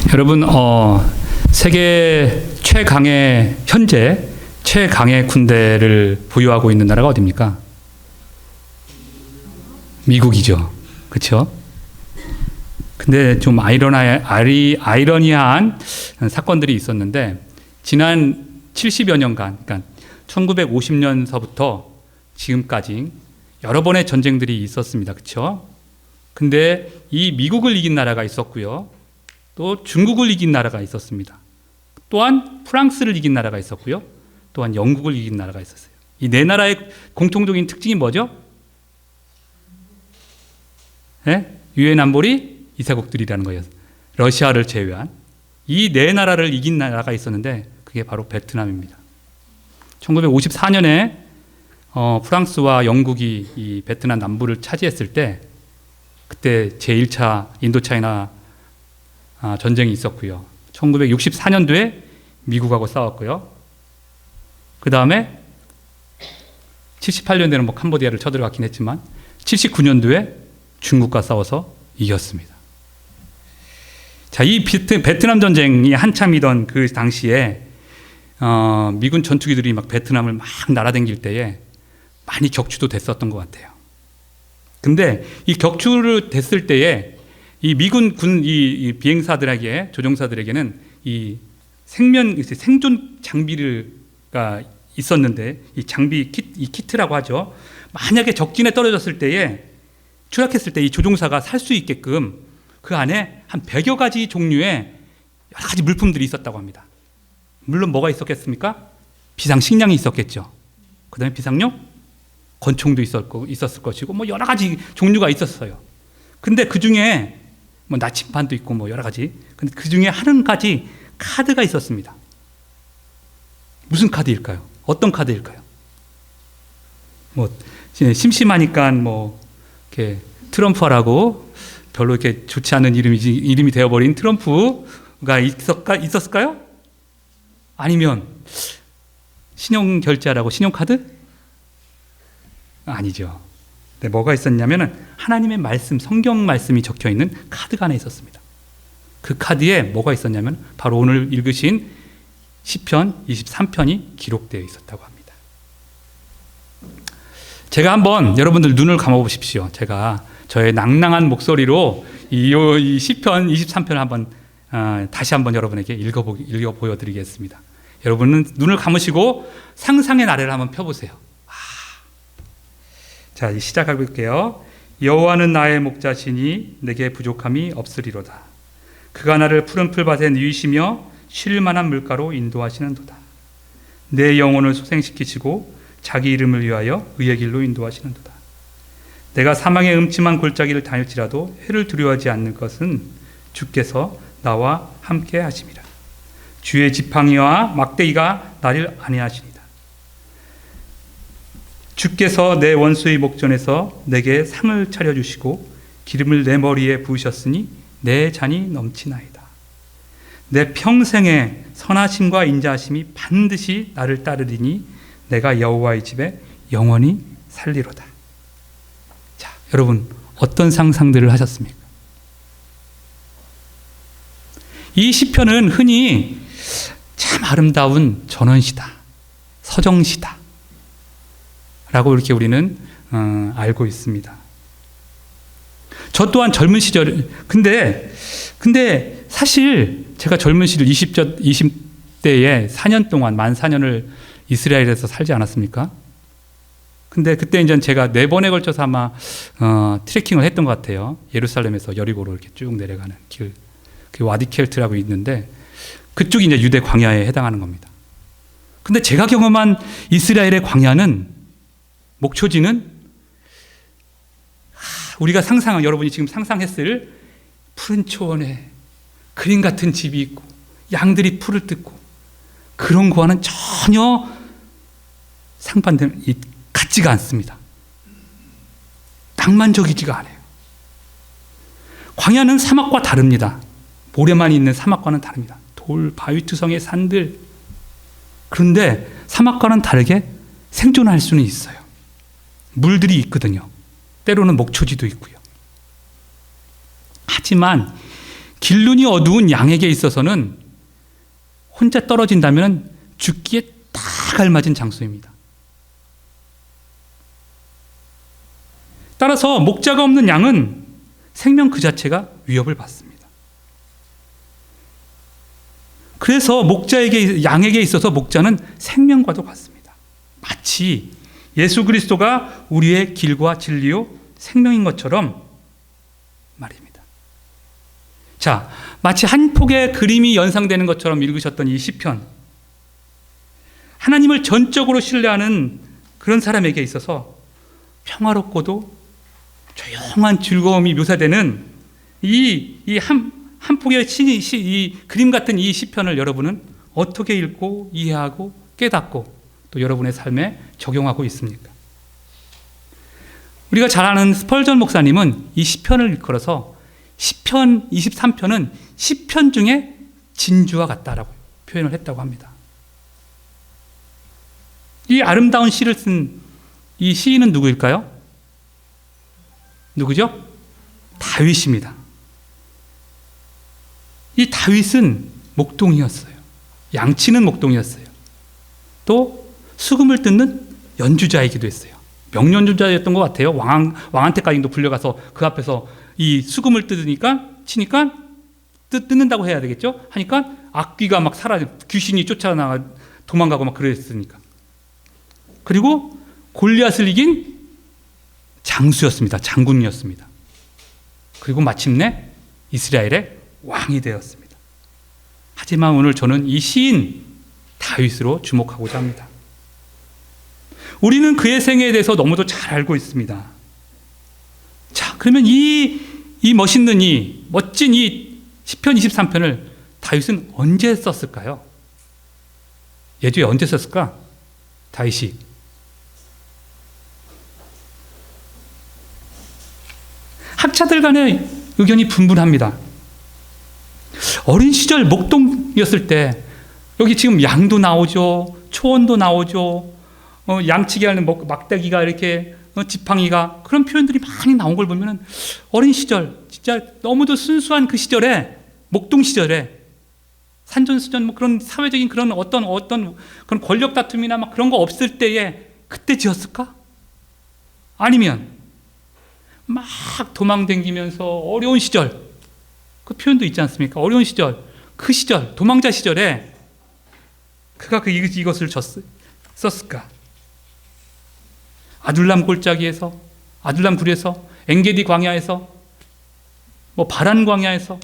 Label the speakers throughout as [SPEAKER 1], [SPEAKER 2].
[SPEAKER 1] 여러분, 세계 현재 최강의 군대를 보유하고 있는 나라가 어디입니까? 미국이죠. 그렇죠? 근데 좀 아이러니한 사건들이 있었는데, 지난 70여 년간, 그러니까 1950년서부터 지금까지 여러 번의 전쟁들이 있었습니다. 그렇죠? 근데 이 미국을 이긴 나라가 있었고요. 또 중국을 이긴 나라가 있었습니다. 또한 프랑스를 이긴 나라가 있었고요. 또한 영국을 이긴 나라가 있었어요. 이 네 나라의 공통적인 특징이 뭐죠? 유엔 안보리 이사국들이라는 거예요. 러시아를 제외한 이 네 나라를 이긴 나라가 있었는데 그게 바로 베트남입니다. 1954년에 프랑스와 영국이 이 베트남 남부를 차지했을 때, 그때 제1차 인도차이나 전쟁이 있었고요. 1964년도에 미국하고 싸웠고요. 그 다음에 78년도에는 뭐 캄보디아를 쳐들어갔긴 했지만 79년도에 중국과 싸워서 이겼습니다. 자, 이 베트남 전쟁이 한참이던 그 당시에 미군 전투기들이 막 베트남을 막 날아다닐 때에 많이 격추도 됐었던 것 같아요. 근데 이 격추를 됐을 때에 이 미군 이 비행사들에게, 조종사들에게는 이 생존 장비가 있었는데, 이 장비 키트라고 하죠. 만약에 적진에 떨어졌을 때에, 추락했을 때 이 조종사가 살 수 있게끔 그 안에 한 100여 가지 종류의 여러 가지 물품들이 있었다고 합니다. 물론 뭐가 있었겠습니까? 비상식량이 있었겠죠. 그 다음에 비상용 권총도 있었을 것이고, 뭐 여러 가지 종류가 있었어요. 근데 그 중에 뭐 나침반도 있고 뭐 여러 가지. 근데 그 중에 한 가지 카드가 있었습니다. 무슨 카드일까요? 어떤 카드일까요? 뭐 심심하니까 뭐 이렇게 트럼프라고 별로 이렇게 좋지 않은 이름이 되어버린 트럼프가 있었을까요? 아니면 신용 결제하라고 신용카드? 아니죠. 네, 뭐가 있었냐면은 하나님의 말씀, 성경 말씀이 적혀 있는 카드가 하나 있었습니다. 그 카드에 뭐가 있었냐면 바로 오늘 읽으신 시편 23편이 기록되어 있었다고 합니다. 제가 한번 여러분들 눈을 감아 보십시오. 제가 저의 낭낭한 목소리로 이 시편 23편을 한번 다시 한번 여러분에게 읽어 보여드리겠습니다. 여러분은 눈을 감으시고 상상의 나래를 한번 펴보세요. 자, 시작해 볼게요. 여호와는 나의 목자시니 내게 부족함이 없으리로다. 그가 나를 푸른 풀밭에 누이시며 쉴 만한 물가로 인도하시는도다. 내 영혼을 소생시키시고 자기 이름을 위하여 의의 길로 인도하시는도다. 내가 사망의 음침한 골짜기를 다닐지라도 해를 두려워하지 않는 것은 주께서 나와 함께 하심이라. 주의 지팡이와 막대기가 나를 안위하시니이다. 주께서 내 원수의 목전에서 내게 상을 차려주시고 기름을 내 머리에 부으셨으니 내 잔이 넘치나이다. 내 평생의 선하심과 인자하심이 반드시 나를 따르리니 내가 여호와의 집에 영원히 살리로다. 자, 여러분 어떤 상상들을 하셨습니까? 이 시편은 흔히 참 아름다운 전원시다, 서정시다 라고 이렇게 우리는 알고 있습니다. 저 또한 젊은 시절, 근데 사실 제가 젊은 시절 20대에 4년 동안 만 4년을 이스라엘에서 살지 않았습니까? 근데 그때 이제 제가 4번에 걸쳐서 아마 트레킹을 했던 것 같아요. 예루살렘에서 여리고로 이렇게 쭉 내려가는 길, 그 와디켈트라고 있는데 그쪽이 이제 유대 광야에 해당하는 겁니다. 근데 제가 경험한 이스라엘의 광야는, 목초지는 우리가 여러분이 지금 상상했을 푸른 초원에 그림 같은 집이 있고 양들이 풀을 뜯고 그런 거와는 전혀 같지가 않습니다. 낭만적이지가 않아요. 광야는 사막과 다릅니다. 모래만 있는 사막과는 다릅니다. 돌, 바위투성의 산들. 그런데 사막과는 다르게 생존할 수는 있어요. 물들이 있거든요. 때로는 목초지도 있고요. 하지만 길눈이 어두운 양에게 있어서는 혼자 떨어진다면 죽기에 딱 알맞은 장소입니다. 따라서 목자가 없는 양은 생명 그 자체가 위협을 받습니다. 그래서 양에게 있어서 목자는 생명과도 같습니다. 마치 예수 그리스도가 우리의 길과 진리요 생명인 것처럼 말입니다. 자, 마치 한 폭의 그림이 연상되는 것처럼 읽으셨던 이 시편, 하나님을 전적으로 신뢰하는 그런 사람에게 있어서 평화롭고도 조용한 즐거움이 묘사되는 이 한 폭의 이 그림 같은 이 시편을 여러분은 어떻게 읽고 이해하고 깨닫고 또 여러분의 삶에 적용하고 있습니까? 우리가 잘 아는 스펄전 목사님은 이 시편을 일컬어서 시편 23편은 시편 중에 진주와 같다라고 표현을 했다고 합니다. 이 아름다운 시를 쓴 이 시인은 누구일까요? 누구죠? 다윗입니다. 이 다윗은 목동이었어요. 양치는 목동이었어요. 또 수금을 뜯는 연주자이기도 했어요. 명연주자였던 것 같아요. 왕한테까지도 불려가서 그 앞에서 이 수금을 치니까 뜯는다고 해야 되겠죠? 하니까 악귀가 막 귀신이 쫓아나가 도망가고 막 그랬으니까. 그리고 골리앗을 이긴 장수였습니다. 장군이었습니다. 그리고 마침내 이스라엘의 왕이 되었습니다. 하지만 오늘 저는 이 시인 다윗으로 주목하고자 합니다. 우리는 그의 생애에 대해서 너무도 잘 알고 있습니다. 자, 그러면 이 멋있는 멋진 이 시편 23편을 다윗은 언제 썼을까요? 예주에 언제 썼을까? 다윗이 학자들 간의 의견이 분분합니다. 어린 시절 목동이었을 때 여기 지금 양도 나오죠. 초원도 나오죠. 양치기 하는 막대기가 이렇게 지팡이가 그런 표현들이 많이 나온 걸 보면 어린 시절 진짜 너무도 순수한 그 시절에 목동 시절에 산전수전 뭐 그런 사회적인 그런 어떤 그런 권력 다툼이나 막 그런 거 없을 때에 그때 지었을까? 아니면 막 도망다니면서 어려운 시절 그 표현도 있지 않습니까? 어려운 시절 그 시절 도망자 시절에 그가 이것을 썼을까? 아둘람 골짜기에서 아둘람 굴에서 엔게디 광야에서 뭐 바란 광야에서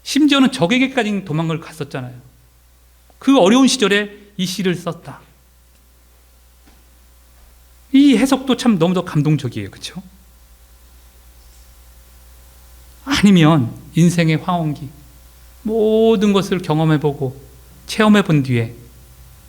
[SPEAKER 1] 심지어는 적에게까지 도망을 갔었잖아요. 그 어려운 시절에 이 시를 썼다. 이 해석도 참 너무도 감동적이에요. 그렇죠? 아니면 인생의 황혼기 모든 것을 경험해보고 체험해본 뒤에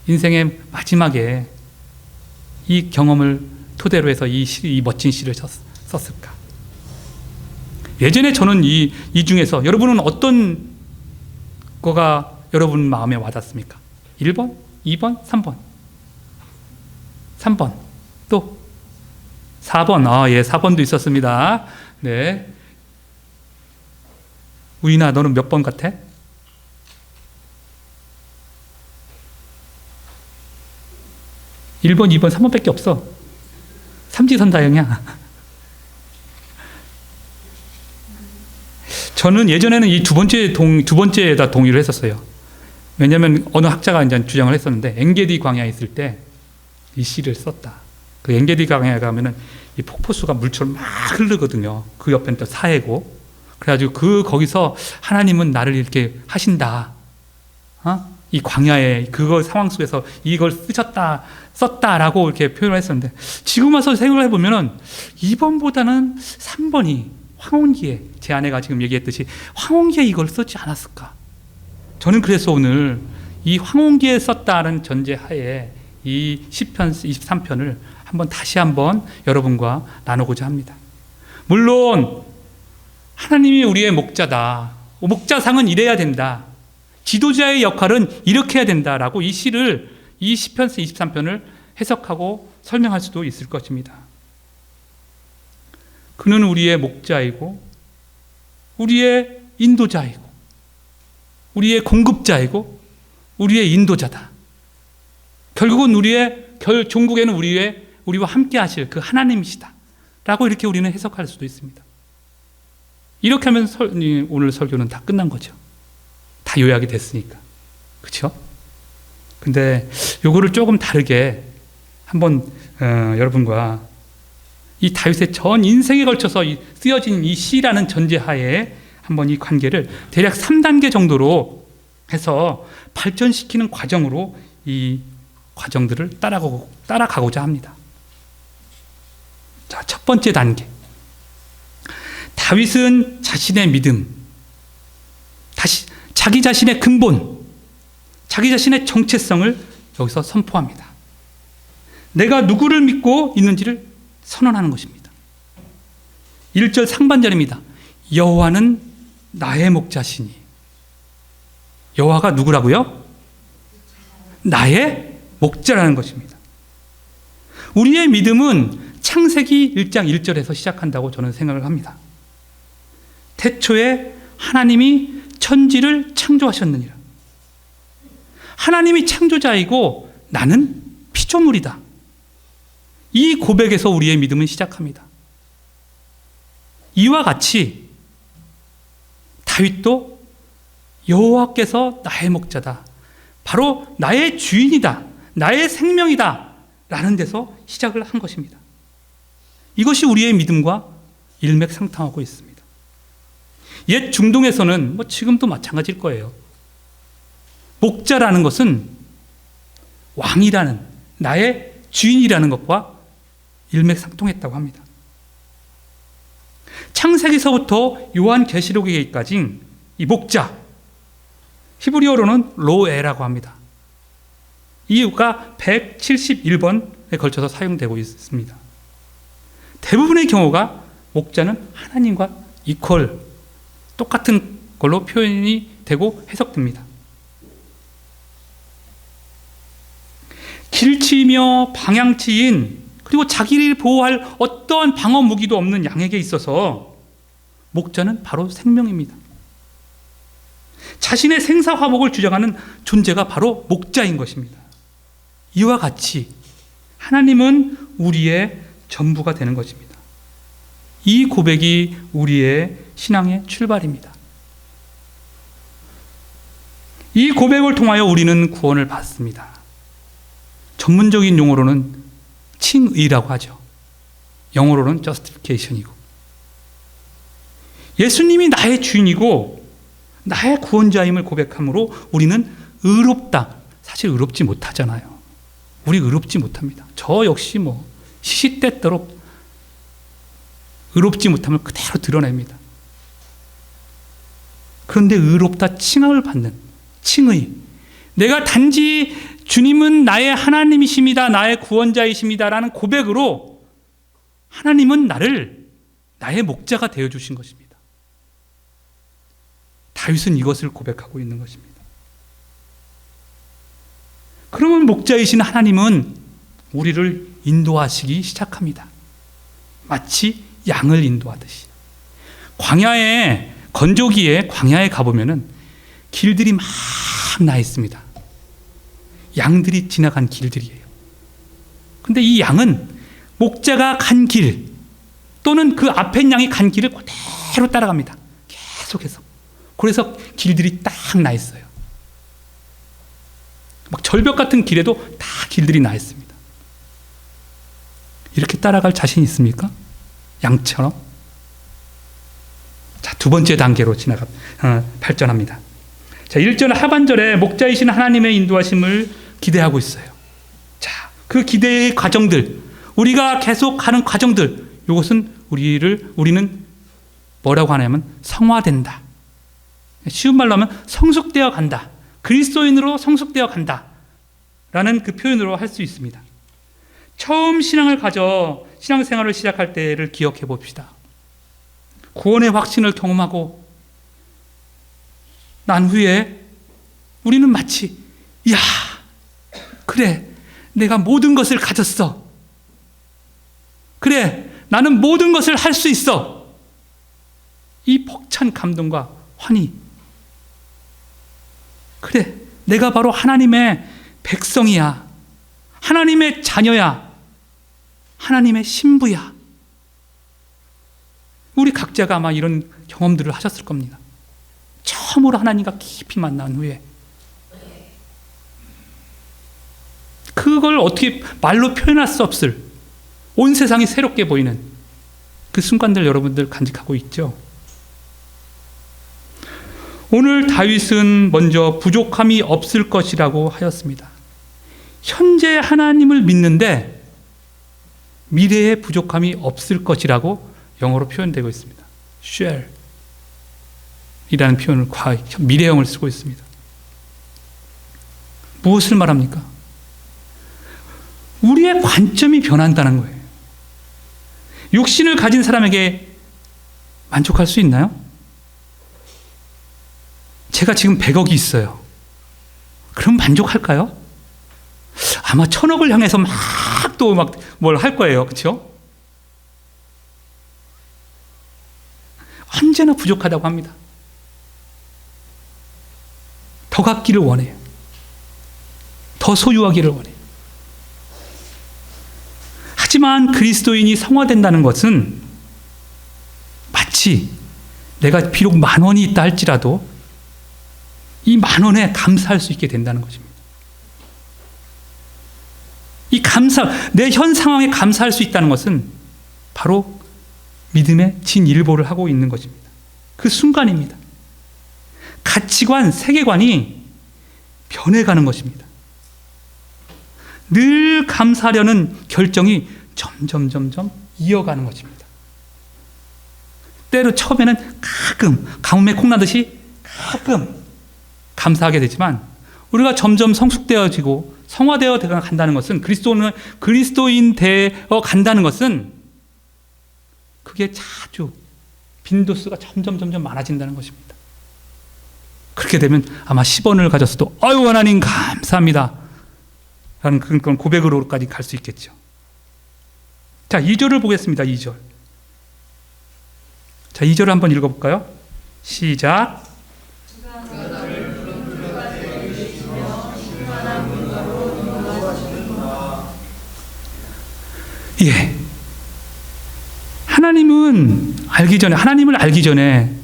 [SPEAKER 1] 인생의 마지막에 이 경험을 토대로 해서 이 멋진 시를 썼을까? 예전에 저는 이 중에서 여러분은 어떤 거가 여러분 마음에 와닿습니까? 1번, 2번, 3번. 3번. 또 4번. 예, 4번도 있었습니다. 네. 우인아, 너는 몇 번 같아? 1번, 2번, 3번밖에 없어. 삼지선다형이야. 저는 예전에는 이 두 번째에다 동의를 했었어요. 왜냐하면 어느 학자가 이제 주장을 했었는데 엔게디 광야에 있을 때 이 시를 썼다. 그 엔게디 광야에 가면은 이 폭포수가 물처럼 막 흐르거든요. 그 옆에는 또 사해고. 그래가지고 거기서 하나님은 나를 이렇게 하신다. 이 광야에 그거 상황 속에서 이걸 썼다라고 이렇게 표현을 했었는데 지금 와서 생각을 해보면은 2번보다는 3번이 황혼기에 제 아내가 지금 얘기했듯이 황혼기에 이걸 썼지 않았을까? 저는 그래서 오늘 이 황혼기에 썼다는 전제하에 이 시편 23편을 다시 한번 여러분과 나누고자 합니다. 물론 하나님이 우리의 목자다. 목자상은 이래야 된다. 지도자의 역할은 이렇게 해야 된다라고 이 시편 23편을 해석하고 설명할 수도 있을 것입니다. 그는 우리의 목자이고 우리의 인도자이고 우리의 공급자이고 우리의 인도자다. 결국은 종국에는 우리와 함께 하실 그 하나님이시다. 라고 이렇게 우리는 해석할 수도 있습니다. 이렇게 하면 오늘 설교는 다 끝난 거죠. 다 요약이 됐으니까. 그렇죠? 근데 요거를 조금 다르게 한번 여러분과 이 다윗의 전 인생에 걸쳐서 쓰여진 이 시라는 전제하에 한번 이 관계를 대략 3단계 정도로 해서 발전시키는 과정으로 이 과정들을 따라가고자 합니다. 자, 첫 번째 단계. 다윗은 자신의 믿음, 자기 자신의 근본, 자기 자신의 정체성을 여기서 선포합니다. 내가 누구를 믿고 있는지를 선언하는 것입니다. 1절 상반절입니다. 여호와는 나의 목자시니. 여호와가 누구라고요? 나의 목자라는 것입니다. 우리의 믿음은 창세기 1장 1절에서 시작한다고 저는 생각을 합니다. 태초에 하나님이 천지를 창조하셨느니라. 하나님이 창조자이고 나는 피조물이다. 이 고백에서 우리의 믿음은 시작합니다. 이와 같이 다윗도 여호와께서 나의 목자다. 바로 나의 주인이다. 나의 생명이다. 라는 데서 시작을 한 것입니다. 이것이 우리의 믿음과 일맥상통하고 있습니다. 옛 중동에서는 지금도 마찬가지일 거예요. 목자라는 것은 왕이라는, 나의 주인이라는 것과 일맥상통했다고 합니다. 창세기서부터 요한계시록에까지 이 목자, 히브리어로는 로에라고 합니다. 이유가 171번에 걸쳐서 사용되고 있습니다. 대부분의 경우가 목자는 하나님과 똑같은 걸로 표현이 되고 해석됩니다. 길치이며 방향치인, 그리고 자기를 보호할 어떠한 방어 무기도 없는 양에게 있어서 목자는 바로 생명입니다. 자신의 생사화복을 주장하는 존재가 바로 목자인 것입니다. 이와 같이 하나님은 우리의 전부가 되는 것입니다. 이 고백이 우리의 신앙의 출발입니다. 이 고백을 통하여 우리는 구원을 받습니다. 전문적인 용어로는 칭의라고 하죠. 영어로는 justification이고. 예수님이 나의 주인이고 나의 구원자임을 고백함으로 우리는 의롭다. 사실 의롭지 못하잖아요. 우리 의롭지 못합니다. 저 역시 시시때때로 의롭지 못함을 그대로 드러냅니다. 그런데 의롭다 칭함을 받는 칭의. 내가 단지 주님은 나의 하나님이십니다. 나의 구원자이십니다. 라는 고백으로 하나님은 나의 목자가 되어주신 것입니다. 다윗은 이것을 고백하고 있는 것입니다. 그러면 목자이신 하나님은 우리를 인도하시기 시작합니다. 마치 양을 인도하듯이. 건조기에 광야에 가보면은 길들이 막 나 있습니다. 양들이 지나간 길들이에요. 근데 이 양은 목자가 간 길 또는 그 앞에 양이 간 길을 그대로 따라갑니다. 계속해서. 그래서 길들이 딱 나 있어요. 막 절벽 같은 길에도 다 길들이 나 있습니다. 이렇게 따라갈 자신 있습니까? 양처럼? 자, 두 번째 단계로 발전합니다. 자, 1절 하반절에 목자이신 하나님의 인도하심을 기대하고 있어요. 자, 그 기대의 과정들, 우리가 계속 가는 과정들, 이것은 우리는 뭐라고 하냐면 성화된다. 쉬운 말로 하면 성숙되어 간다. 그리스도인으로 성숙되어 간다. 라는 그 표현으로 할 수 있습니다. 처음 신앙생활을 시작할 때를 기억해 봅시다. 구원의 확신을 경험하고 난 후에 우리는 마치 그래, 내가 모든 것을 가졌어. 그래, 나는 모든 것을 할 수 있어. 이 벅찬 감동과 환희, 그래, 내가 바로 하나님의 백성이야. 하나님의 자녀야. 하나님의 신부야. 우리 각자가 아마 이런 경험들을 하셨을 겁니다. 처음으로 하나님과 깊이 만난 후에 그걸 어떻게 말로 표현할 수 없을 온 세상이 새롭게 보이는 그 순간들 여러분들 간직하고 있죠. 오늘 다윗은 먼저 부족함이 없을 것이라고 하였습니다. 현재 하나님을 믿는데 미래에 부족함이 없을 것이라고 영어로 표현되고 있습니다. shall 이라는 표현을 미래형을 쓰고 있습니다. 무엇을 말합니까? 우리의 관점이 변한다는 거예요. 육신을 가진 사람에게 만족할 수 있나요? 제가 지금 100억이 있어요. 그럼 만족할까요? 아마 1000억을 향해서 뭘 할 거예요. 그렇죠? 언제나 부족하다고 합니다. 더 갖기를 원해요. 더 소유하기를 원해요. 하지만 그리스도인이 성화된다는 것은 마치 내가 비록 10,000원이 있다 할지라도 이 10,000원에 감사할 수 있게 된다는 것입니다. 내 현 상황에 감사할 수 있다는 것은 바로 믿음의 진일보를 하고 있는 것입니다. 그 순간입니다. 가치관, 세계관이 변해가는 것입니다. 늘 감사하려는 결정이 점점 이어가는 것입니다. 때로 처음에는 가뭄에 콩나듯이 가끔 감사하게 되지만 우리가 점점 성숙되어지고 성화되어 간다는 것은 그리스도인 되어 간다는 것은 그게 자주 빈도수가 점점 많아진다는 것입니다. 그렇게 되면 아마 10원을 가졌어도 아유 하나님 감사합니다 라는 그런 고백으로까지 갈 수 있겠죠. 자, 2절을 보겠습니다. 2절. 자, 2절을 한번 읽어볼까요? 시작. 예. 하나님을 알기 전에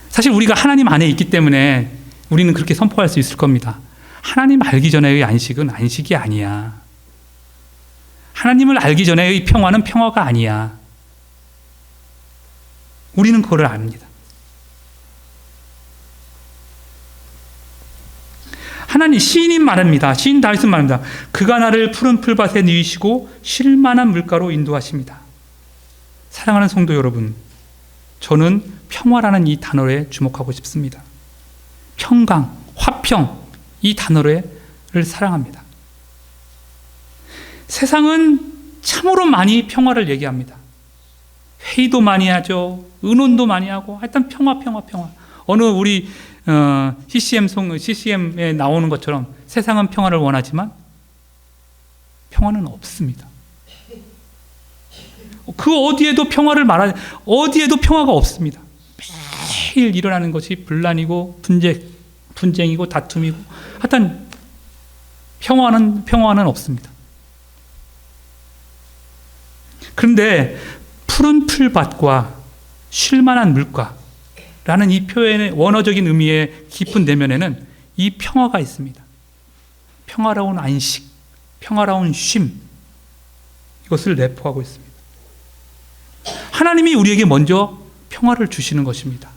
[SPEAKER 1] 사실 우리가 하나님 안에 있기 때문에 우리는 그렇게 선포할 수 있을 겁니다. 하나님 알기 전에의 안식은 안식이 아니야. 하나님을 알기 전에의 평화는 평화가 아니야. 우리는 그걸 압니다. 시인인 말합니다. 시인 다윗은 말합니다. 그가 나를 푸른 풀밭에 누이시고 쉴 만한 물가로 인도하십니다. 사랑하는 성도 여러분, 저는 평화라는 이 단어에 주목하고 싶습니다. 평강, 화평, 이 단어를 사랑합니다. 세상은 참으로 많이 평화를 얘기합니다. 회의도 많이 하죠. 의논도 많이 하고 하여튼 평화. 어느 우리 CCM에 나오는 것처럼 세상은 평화를 원하지만 평화는 없습니다. 어디에도 어디에도 평화가 없습니다. 매일 일어나는 것이 분란이고 분쟁이고 다툼이고 하여튼 평화는 없습니다. 그런데 푸른 풀밭과 쉴만한 물가라는 이 표현의 원어적인 의미의 깊은 내면에는 이 평화가 있습니다. 평화로운 안식, 평화로운 쉼, 이것을 내포하고 있습니다. 하나님이 우리에게 먼저 평화를 주시는 것입니다.